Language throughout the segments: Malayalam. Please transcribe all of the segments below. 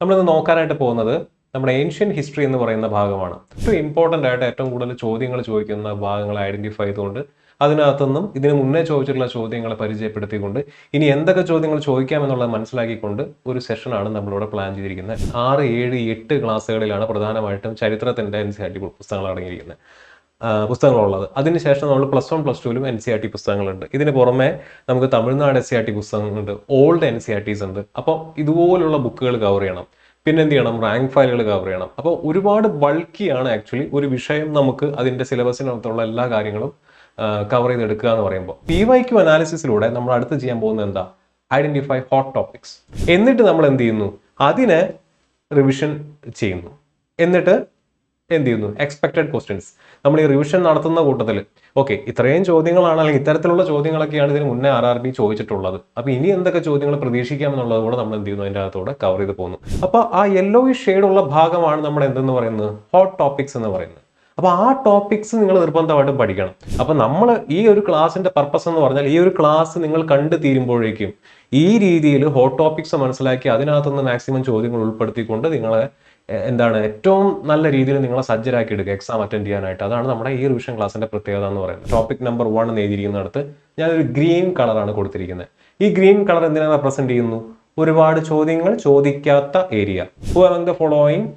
നമ്മളിന്ന് നോക്കാനായിട്ട് പോകുന്നത് നമ്മുടെ ഏൻഷ്യൻ ഹിസ്റ്ററി എന്ന് പറയുന്ന ഭാഗമാണ്. ഏറ്റവും ഇമ്പോർട്ടൻ്റ് ആയിട്ട് ഏറ്റവും കൂടുതൽ ചോദ്യങ്ങൾ ചോദിക്കുന്ന ഭാഗങ്ങൾ ഐഡന്റിഫൈ ചെയ്തുകൊണ്ട് അതിനകത്തുനിന്നും ഇതിന് മുന്നേ ചോദിച്ചിട്ടുള്ള ചോദ്യങ്ങളെ പരിചയപ്പെടുത്തിക്കൊണ്ട് ഇനി എന്തൊക്കെ ചോദ്യങ്ങൾ ചോദിക്കാമെന്നുള്ളത് മനസ്സിലാക്കിക്കൊണ്ട് ഒരു സെഷനാണ് നമ്മളിവിടെ പ്ലാൻ ചെയ്തിരിക്കുന്നത്. 6, 7, 8 ക്ലാസ്സുകളിലാണ് പ്രധാനമായിട്ടും ചരിത്രത്തിൻ്റെ NCERT പുസ്തകങ്ങൾ അടങ്ങിയിരിക്കുന്നത് പുസ്തകങ്ങളുള്ളത്. അതിനുശേഷം നമ്മൾ +1, +2 NCERT പുസ്തകങ്ങളുണ്ട്. ഇതിന് പുറമെ നമുക്ക് തമിഴ്നാട് NCERT പുസ്തകങ്ങളുണ്ട്, ഓൾഡ് NCERTs ഉണ്ട്. അപ്പോൾ ഇതുപോലുള്ള ബുക്കുകൾ കവർ ചെയ്യണം. പിന്നെ എന്ത് ചെയ്യണം? റാങ്ക് ഫയലുകൾ കവർ ചെയ്യണം. അപ്പോൾ ഒരുപാട് ബൾക്കിയാണ് ആക്ച്വലി ഒരു വിഷയം നമുക്ക് അതിൻ്റെ സിലബസിനകത്തുള്ള എല്ലാ കാര്യങ്ങളും കവർ ചെയ്തെടുക്കുക എന്ന് പറയുമ്പോൾ. PYQ അനാലിസിസിലൂടെ നമ്മൾ അടുത്ത് ചെയ്യാൻ പോകുന്നത് എന്താ? Identify hot topics. എന്നിട്ട് നമ്മൾ എന്ത് ചെയ്യുന്നു? അതിനെ റിവിഷൻ ചെയ്യുന്നു. എന്നിട്ട് എന്ത് ചെയ്യുന്നു? Expected questions. നമ്മൾ ഈ റിവിഷൻ നടത്തുന്ന കൂട്ടത്തിൽ ഓക്കെ ഇത്രയും ചോദ്യങ്ങളാണ് അല്ലെങ്കിൽ ഇത്തരത്തിലുള്ള ചോദ്യങ്ങളൊക്കെയാണ് ഇതിന് മുന്നേ RRB ചോദിച്ചിട്ടുള്ളത്. അപ്പോൾ ഇനി എന്തൊക്കെ ചോദ്യങ്ങൾ പ്രതീക്ഷിക്കാമെന്നുള്ളത് കൂടെ നമ്മൾ എന്ത് ചെയ്യുന്നു? അതിൻ്റെ അകത്തോടെ കവർ ചെയ്ത് പോകുന്നു. അപ്പോൾ ആ യെല്ലോയിഷ് ഷെയ്ഡുള്ള ഭാഗമാണ് നമ്മൾ എന്തെന്ന് പറയുന്നത്? ഹോട്ട് ടോപ്പിക്സ് എന്ന് പറയുന്നത്. അപ്പോൾ ആ ടോപ്പിക്സ് നിങ്ങൾ നിർബന്ധമായിട്ടും പഠിക്കണം. അപ്പോൾ നമ്മൾ ഈ ഒരു ക്ലാസ്സിന്റെ പർപ്പസ് എന്ന് പറഞ്ഞാൽ ഈ ഒരു ക്ലാസ് നിങ്ങൾ കണ്ടു തീരുമ്പോഴേക്കും ഈ രീതിയിൽ ഹോട്ട് ടോപ്പിക്സ് മനസ്സിലാക്കി അതിനകത്തുനിന്ന് മാക്സിമം ചോദ്യങ്ങൾ ഉൾപ്പെടുത്തിക്കൊണ്ട് നിങ്ങളെ ഏറ്റവും നല്ല രീതിയിൽ നിങ്ങളെ സജ്ജരാക്കി എടുക്കുക എക്സാം അറ്റൻഡ് ചെയ്യാനായിട്ട്. അതാണ് നമ്മുടെ ഈ റിവിഷൻ ക്ലാസ്സിന്റെ പ്രത്യേകത എന്ന് പറയുന്നത്. ടോപ്പിക് നമ്പർ 1 എന്ന് എഴുതിയിരിക്കുന്നിടത്ത് ഞാനൊരു ഗ്രീൻ കളറാണ് കൊടുത്തിരിക്കുന്നത്. ഈ ഗ്രീൻ കളർ എന്തിനാണ് റെപ്രസെന്റ് ചെയ്യുന്നു? ഒരുപാട് ചോദ്യങ്ങൾ ചോദിക്കാത്ത area. Who among the following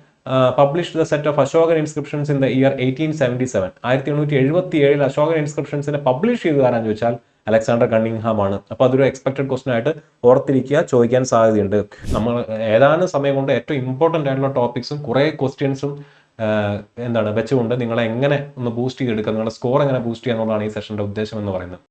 published the set of Ashokan inscriptions in the year 1877. 1877 Ashokan ഇൻസ്ക്രിപ്ഷൻസിനെ പബ്ലിഷ് ചെയ്തു തരാന്ന് ചോദിച്ചാൽ അലക്സാണ്ടർ കണ്ണിങ്ഹാം ആണ്. അപ്പോൾ അതൊരു എക്സ്പെക്റ്റഡ് ക്വസ്റ്റൻ ആയിട്ട് ഓർത്തിരിക്കുക, ചോദിക്കാൻ സാധ്യതയുണ്ട്. നമ്മൾ ഏതാനും സമയം കൊണ്ട് ഏറ്റവും ഇമ്പോർട്ടൻ്റ് ആയിട്ടുള്ള ടോപ്പിക്സും കുറേ ക്വസ്റ്റ്യൻസും വെച്ചുകൊണ്ട് നിങ്ങളെ എങ്ങനെ ഒന്ന് ബൂസ്റ്റ് ചെയ്തെടുക്കുക, നിങ്ങളുടെ സ്കോർ എങ്ങനെ ബൂസ്റ്റ് ചെയ്യുക എന്നുള്ളതാണ് ഈ സെഷൻ്റെ ഉദ്ദേശം എന്ന് പറയുന്നത്.